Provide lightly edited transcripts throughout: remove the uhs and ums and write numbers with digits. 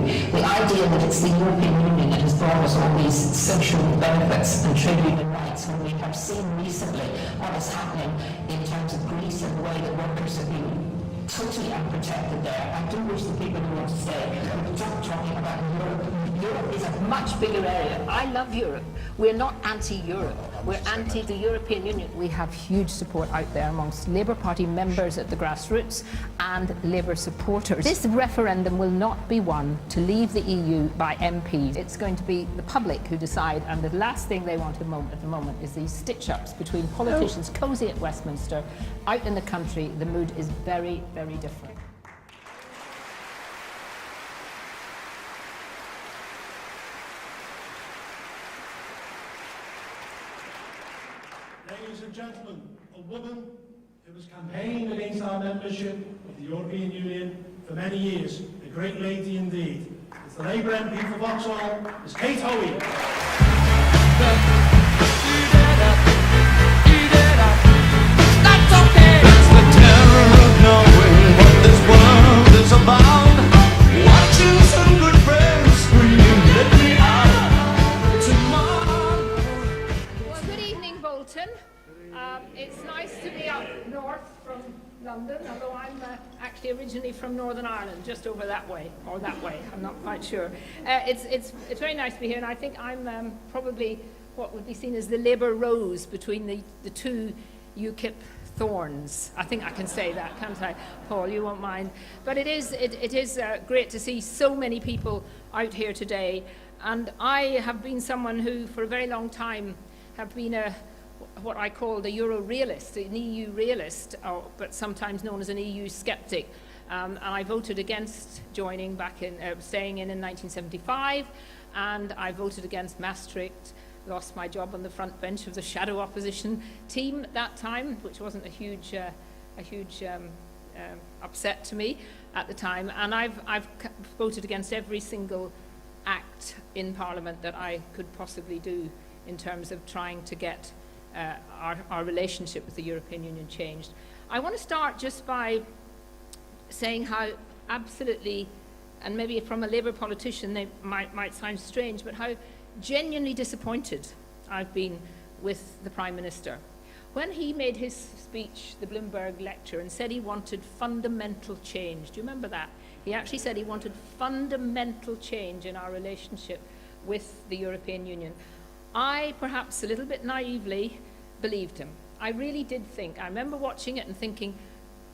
The idea that it's the European Union that has brought us all these social benefits and trade union rights, when we have seen recently what is happening in terms of Greece and the way that workers have been totally unprotected there. I do wish the people who want to stay would stop talking about Europe. Europe is a much bigger area. I love Europe. We're not anti-Europe. We're anti the European Union. We have huge support out there amongst Labour Party members at the grassroots and Labour supporters. This referendum will not be won to leave the EU by MPs. It's going to be the public who decide, and the last thing they want at the moment is these stitch-ups between politicians cosy at Westminster. Out in the country, the mood is very, very different. Ladies and gentlemen, a woman who has campaigned against our membership of the European Union for many years, a great lady indeed. It's the Labour MP for Vauxhall, Ms. Kate Hoey. That's okay. It's the terror of knowing what this world is about. Watching some good friends scream, let me out tomorrow. Well, good evening, Bolton. It's nice to be up north from London, although I'm actually originally from Northern Ireland, just over that way, or that way, I'm not quite sure. It's very nice to be here, and I think I'm probably what would be seen as the Labour rose between the two UKIP thorns. I think I can say that, can't I, Paul? You won't mind. But it is great to see so many people out here today, and I have been someone who, for a very long time, have been what I call the Euro realist, an EU realist, but sometimes known as an EU skeptic. And I voted against joining back in, staying in 1975, and I voted against Maastricht, lost my job on the front bench of the shadow opposition team at that time, which wasn't a huge upset to me at the time. And I've voted against every single act in Parliament that I could possibly do in terms of trying to get our relationship with the European Union changed. I want to start just by saying how absolutely, and maybe from a Labour politician they might sound strange, but how genuinely disappointed I've been with the Prime Minister. When he made his speech, the Bloomberg lecture, and said he wanted fundamental change, do you remember that? He actually said he wanted fundamental change in our relationship with the European Union. I, perhaps a little bit naively, believed him. I really did think, I remember watching it and thinking,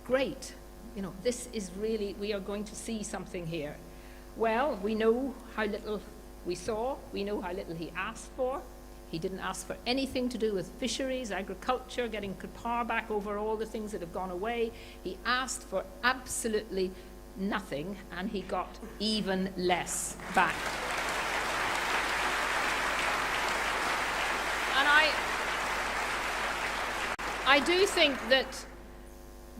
great, you know, this is really, we are going to see something here. Well, we know how little we saw, we know how little he asked for. He didn't ask for anything to do with fisheries, agriculture, getting power back over all the things that have gone away. He asked for absolutely nothing, and he got even less back. And I do think that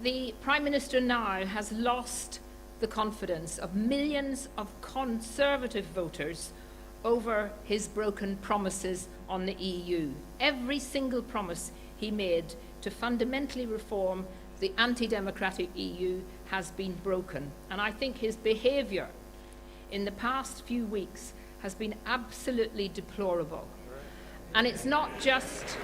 the Prime Minister now has lost the confidence of millions of Conservative voters over his broken promises on the EU. Every single promise he made to fundamentally reform the anti-democratic EU has been broken. And I think his behaviour in the past few weeks has been absolutely deplorable. And it's not just...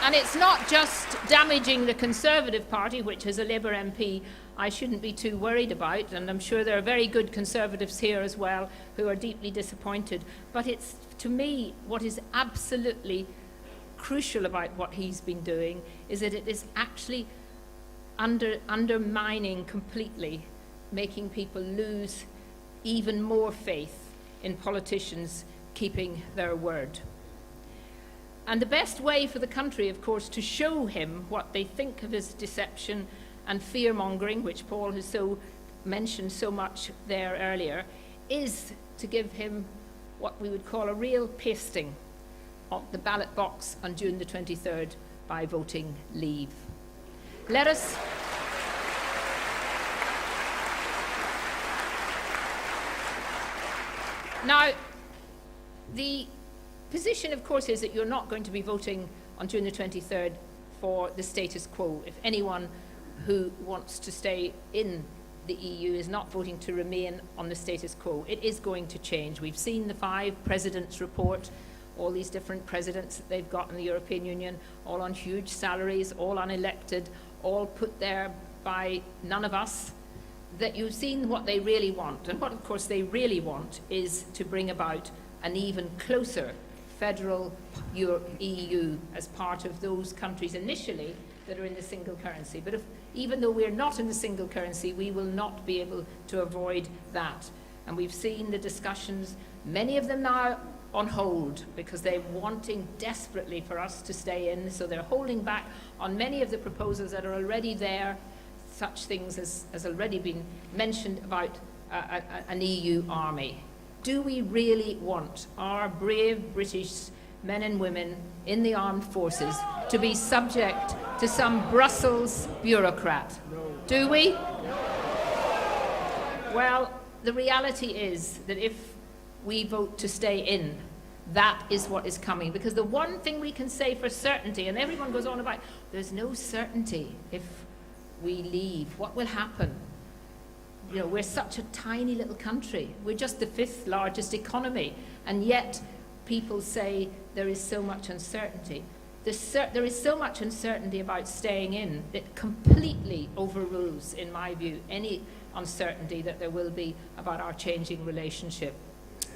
And it's not just damaging the Conservative Party, which as a Labour MP I shouldn't be too worried about, and I'm sure there are very good Conservatives here as well who are deeply disappointed. But it's, to me, what is absolutely crucial about what he's been doing is that it is actually undermining completely, making people lose even more faith in politicians keeping their word. And the best way for the country, of course, to show him what they think of his deception and fear-mongering, which Paul has mentioned so much there earlier, is to give him what we would call a real pasting of the ballot box on June the 23rd by voting Leave. Let us... Now, the position, of course, is that you're not going to be voting on June the 23rd for the status quo. If anyone who wants to stay in the EU is not voting to remain on the status quo. It is going to change. We've seen the 5 presidents report, all these different presidents that they've got in the European Union, all on huge salaries, all unelected, all put there by none of us, that you've seen what they really want. And what, of course, they really want is to bring about an even closer federal EU as part of those countries initially that are in the single currency. But even though we're not in the single currency, we will not be able to avoid that. And we've seen the discussions, many of them now on hold, because they're wanting desperately for us to stay in, so they're holding back on many of the proposals that are already there, such things as already been mentioned about an EU army. Do we really want our brave British men and women in the armed forces to be subject to some Brussels bureaucrat? Do we? Well, the reality is that if we vote to stay in, that is what is coming. Because the one thing we can say for certainty, and everyone goes on about, there's no certainty if we leave. What will happen? You know, we're such a tiny little country. We're just the 5th largest economy, and yet people say there is so much uncertainty. There is so much uncertainty about staying in that completely overrules, in my view, any uncertainty that there will be about our changing relationship.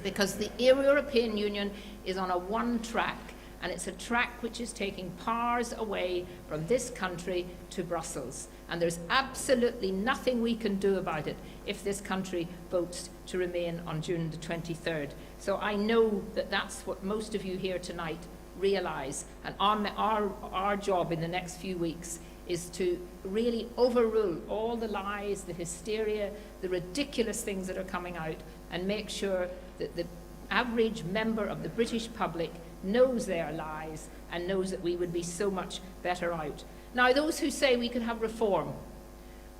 Because the European Union is on a one track, and it's a track which is taking powers away from this country to Brussels. And there's absolutely nothing we can do about it if this country votes to remain on June the 23rd. So I know that that's what most of you here tonight realise. And our job in the next few weeks is to really overrule all the lies, the hysteria, the ridiculous things that are coming out, and make sure that the average member of the British public knows their lies and knows that we would be so much better out. Now, those who say we can have reform,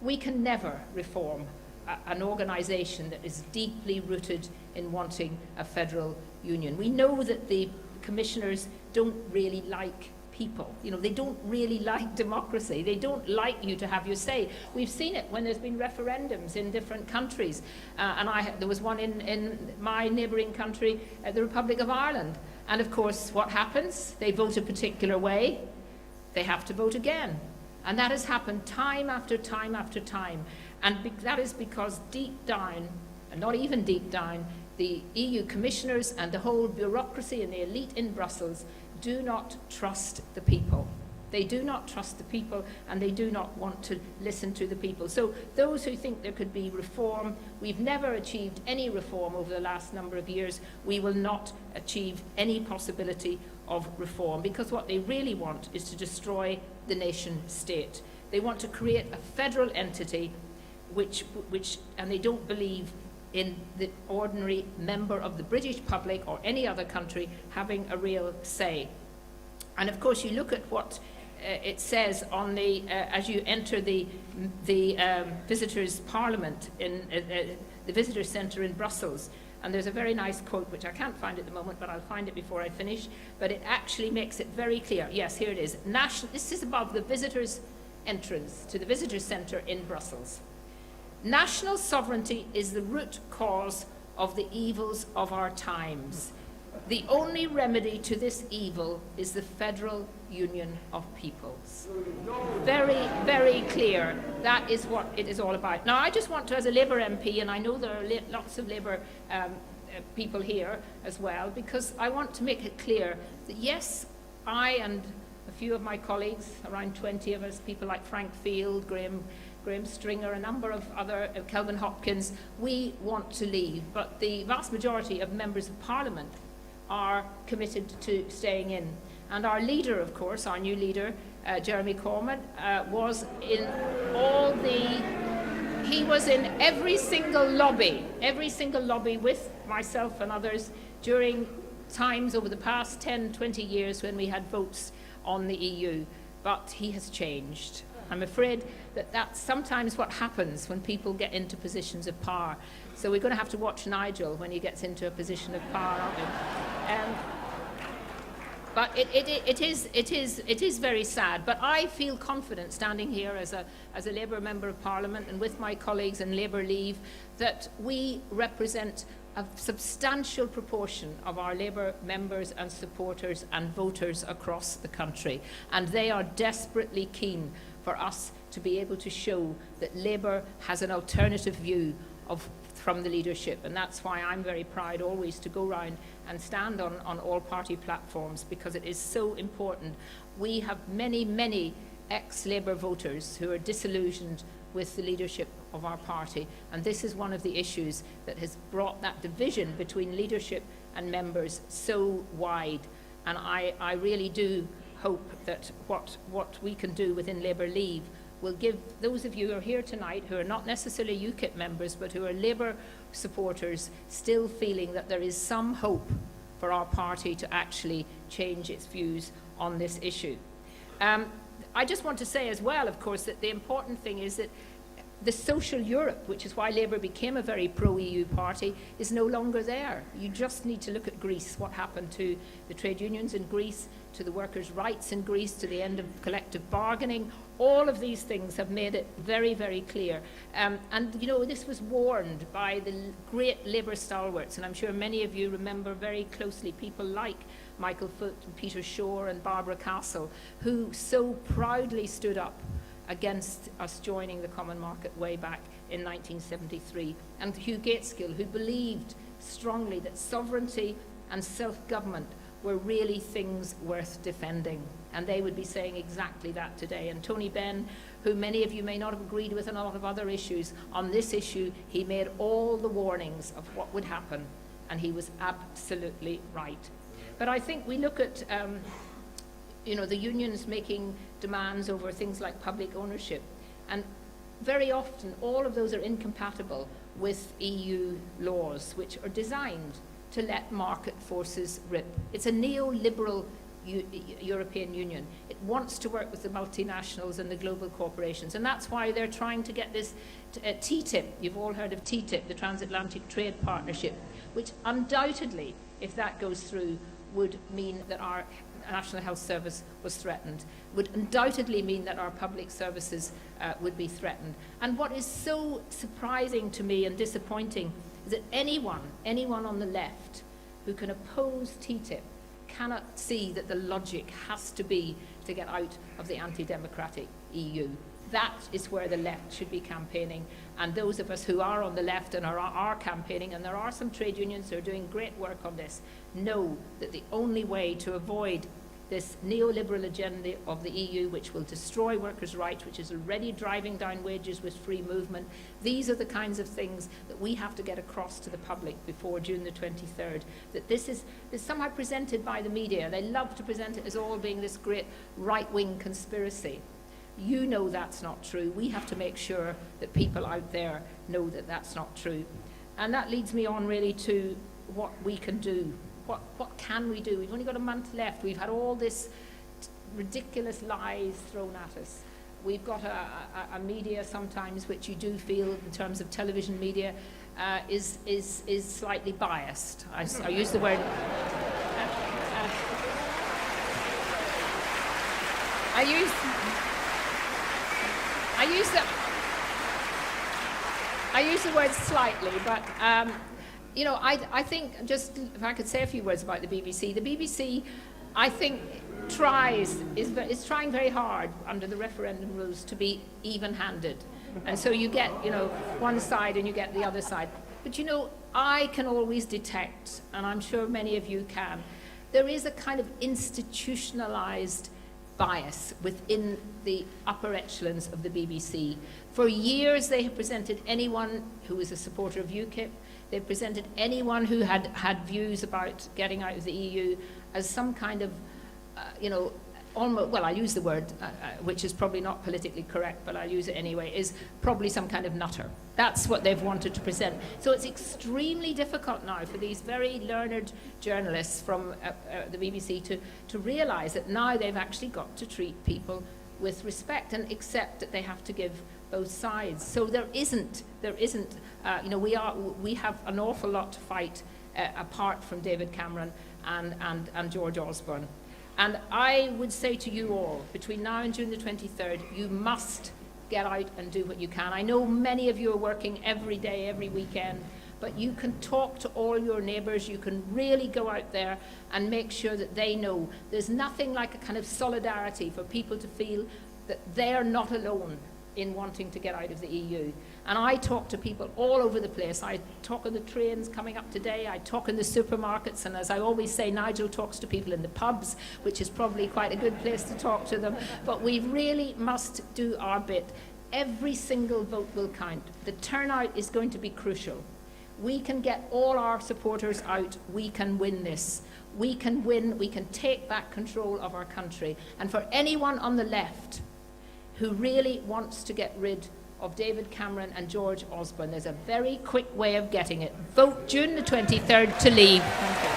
we can never reform an organisation that is deeply rooted in wanting a federal union. We know that the commissioners don't really like people. You know, they don't really like democracy. They don't like you to have your say. We've seen it when there's been referendums in different countries. There was one in my neighbouring country, the Republic of Ireland. And of course, what happens? They vote a particular way. They have to vote again. And that has happened time after time after time. And that is because deep down, and not even deep down, the EU commissioners and the whole bureaucracy and the elite in Brussels do not trust the people. They do not trust the people, and they do not want to listen to the people. So those who think there could be reform, we've never achieved any reform over the last number of years. We will not achieve any possibility of reform, because what they really want is to destroy the nation state. They want to create a federal entity and they don't believe in the ordinary member of the British public or any other country having a real say. And of course, you look at what it says on the as you enter the visitors' parliament in the visitor centre in Brussels. And there's a very nice quote, which I can't find at the moment, but I'll find it before I finish. But it actually makes it very clear. Yes, here it is. This is above the visitors' entrance to the visitor centre in Brussels. National sovereignty is the root cause of the evils of our times. The only remedy to this evil is the Federal Union of Peoples. Very, very clear. That is what it is all about. Now, I just want to, as a Labour MP, and I know there are lots of Labour people here as well, because I want to make it clear that, yes, I and a few of my colleagues, around 20 of us, people like Frank Field, Graham Stringer, a number of other, Kelvin Hopkins, we want to leave. But the vast majority of members of Parliament are committed to staying in. And our leader, of course, our new leader, Jeremy Corbyn, was in every single lobby with myself and others during times over the past 10, 20 years when we had votes on the EU. But he has changed. I'm afraid that that's sometimes what happens when people get into positions of power. So we're going to have to watch Nigel when he gets into a position of power, aren't we? But it is very sad. But I feel confident standing here as a Labour Member of Parliament and with my colleagues in Labour Leave that we represent a substantial proportion of our Labour members and supporters and voters across the country. And they are desperately keen for us to be able to show that Labour has an alternative view from the leadership, and that's why I'm very proud always to go round and stand on all party platforms, because it is so important. We have many ex-Labour voters who are disillusioned with the leadership of our party, and this is one of the issues that has brought that division between leadership and members so wide. And I really do hope that what we can do within Labour Leave will give those of you who are here tonight, who are not necessarily UKIP members, but who are Labour supporters, still feeling that there is some hope for our party to actually change its views on this issue. I just want to say as well, of course, that the important thing is that the social Europe, which is why Labour became a very pro-EU party, is no longer there. You just need to look at Greece, what happened to the trade unions in Greece, to the workers' rights in Greece, to the end of collective bargaining. All of these things have made it very clear. And, you know, this was warned by the great Labour stalwarts, and I'm sure many of you remember very closely people like Michael Foot and Peter Shore and Barbara Castle, who so proudly stood up against us joining the common market way back in 1973, and Hugh Gateskill, who believed strongly that sovereignty and self-government were really things worth defending, and they would be saying exactly that today. And Tony Benn, who many of you may not have agreed with on a lot of other issues, on this issue he made all the warnings of what would happen, and he was absolutely right. But I think we look at you know, the unions making demands over things like public ownership, and very often all of those are incompatible with EU laws, which are designed to let market forces rip. It's a neoliberal European Union. It wants to work with the multinationals and the global corporations, and that's why they're trying to get this TTIP. You've all heard of TTIP, the Transatlantic Trade Partnership, which undoubtedly, if that goes through, would mean that our National Health Service was threatened, would undoubtedly mean that our public services would be threatened. And what is so surprising to me and disappointing is that anyone on the left who can oppose TTIP cannot see that the logic has to be to get out of the anti-democratic EU. That is where the left should be campaigning, and those of us who are on the left and are campaigning, and there are some trade unions who are doing great work on this, know that the only way to avoid this neoliberal agenda of the EU, which will destroy workers' rights, which is already driving down wages with free movement, these are the kinds of things that we have to get across to the public before June the 23rd. That this is somehow presented by the media. They love to present it as all being this great right-wing conspiracy. You know that's not true. We have to make sure that people out there know that that's not true. And that leads me on really to what we can do. What can we do? We've only got a month left. We've had all this ridiculous lies thrown at us. We've got a media sometimes which you do feel, in terms of television media, is slightly biased. I use the word. I use the word slightly, but. You know, I think, just if I could say a few words about the BBC, I think, is trying very hard under the referendum rules to be even-handed. And so you get, you know, one side and you get the other side. But, you know, I can always detect, and I'm sure many of you can, there is a kind of institutionalized bias within the upper echelons of the BBC. For years they have presented anyone who is a supporter of UKIP, they've presented anyone who had views about getting out of the EU as some kind of, you know, almost, well, I use the word, which is probably not politically correct, but I'll use it anyway, is probably some kind of nutter. That's what they've wanted to present. So it's extremely difficult now for these very learned journalists from the BBC to realise that now they've actually got to treat people with respect and accept that they have to give both sides. So there isn't, you know, we have an awful lot to fight apart from David Cameron and George Osborne. And I would say to you all, between now and June the 23rd, you must get out and do what you can. I know many of you are working every day, every weekend, but you can talk to all your neighbours. You can really go out there and make sure that they know. There's nothing like a kind of solidarity for people to feel that they're not alone in wanting to get out of the EU. And I talk to people all over the place. I talk on the trains coming up today, I talk in the supermarkets, and as I always say, Nigel talks to people in the pubs, which is probably quite a good place to talk to them. But we really must do our bit. Every single vote will count. The turnout is going to be crucial. We can get all our supporters out. We can win this. We can win. We can take back control of our country. And for anyone on the left who really wants to get rid of David Cameron and George Osborne, there's a very quick way of getting it. Vote June the 23rd to leave. Thank you.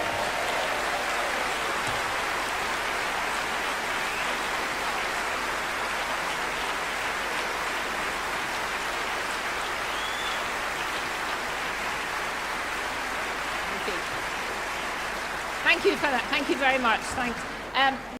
Thank you for that. Thank you very much. Thanks.